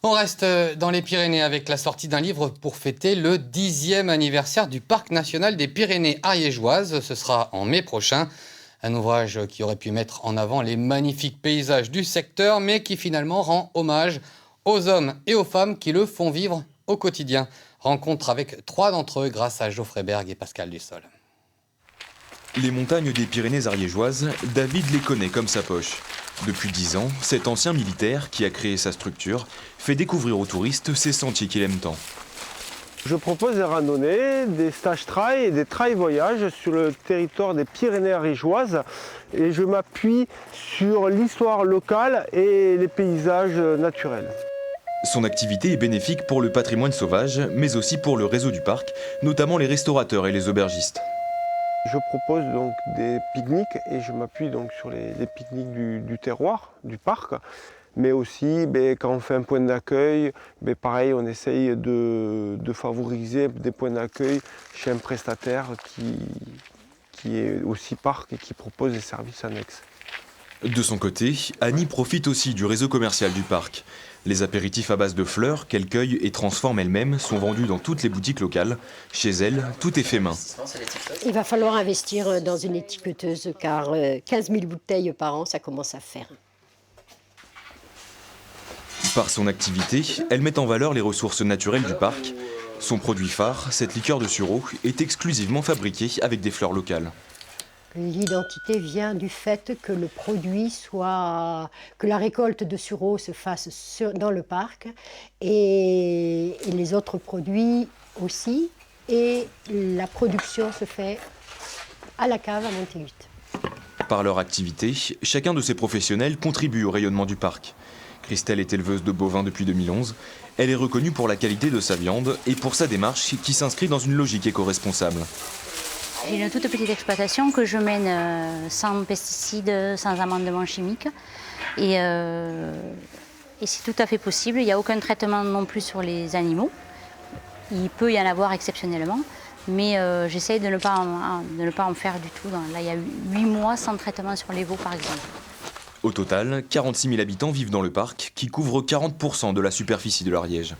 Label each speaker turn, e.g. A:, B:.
A: On reste dans les Pyrénées avec la sortie d'un livre pour fêter le 10e anniversaire du Parc national des Pyrénées ariégeoises. Ce sera en mai prochain. Un ouvrage qui aurait pu mettre en avant les magnifiques paysages du secteur, mais qui finalement rend hommage aux hommes et aux femmes qui le font vivre au quotidien. Rencontre avec 3 d'entre eux grâce à Geoffrey Berg et Pascal Dussol.
B: Les montagnes des Pyrénées ariégeoises, David les connaît comme sa poche. Depuis 10 ans, cet ancien militaire qui a créé sa structure fait découvrir aux touristes ces sentiers qu'il aime tant.
C: Je propose des randonnées, des stages trail et des trail voyages sur le territoire des Pyrénées ariégeoises et je m'appuie sur l'histoire locale et les paysages naturels.
B: Son activité est bénéfique pour le patrimoine sauvage, mais aussi pour le réseau du parc, notamment les restaurateurs et les aubergistes.
C: Je propose donc des pique-niques et je m'appuie donc sur les pique-niques du terroir, du parc. Mais aussi, quand on fait un point d'accueil, pareil, on essaye de favoriser des points d'accueil chez un prestataire qui est aussi parc et qui propose des services annexes.
B: De son côté, Annie profite aussi du réseau commercial du parc. Les apéritifs à base de fleurs qu'elle cueille et transforme elle-même sont vendus dans toutes les boutiques locales. Chez elle, tout est fait main.
D: Il va falloir investir dans une étiqueteuse car 15 000 bouteilles par an, ça commence à faire.
B: Par son activité, elle met en valeur les ressources naturelles du parc. Son produit phare, cette liqueur de sureau, est exclusivement fabriquée avec des fleurs locales.
D: L'identité vient du fait que le produit soit, que la récolte de sureau se fasse dans le parc et les autres produits aussi. Et la production se fait à la cave à Montégut.
B: Par leur activité, chacun de ces professionnels contribue au rayonnement du parc. Christelle est éleveuse de bovins depuis 2011. Elle est reconnue pour la qualité de sa viande et pour sa démarche qui s'inscrit dans une logique éco-responsable.
E: J'ai une toute petite exploitation que je mène sans pesticides, sans amendements chimiques. Et c'est tout à fait possible. Il n'y a aucun traitement non plus sur les animaux. Il peut y en avoir exceptionnellement, mais j'essaye de ne pas en faire du tout. Là, il y a 8 mois sans traitement sur les veaux, par exemple.
B: Au total, 46 000 habitants vivent dans le parc, qui couvre 40% de la superficie de l'Ariège.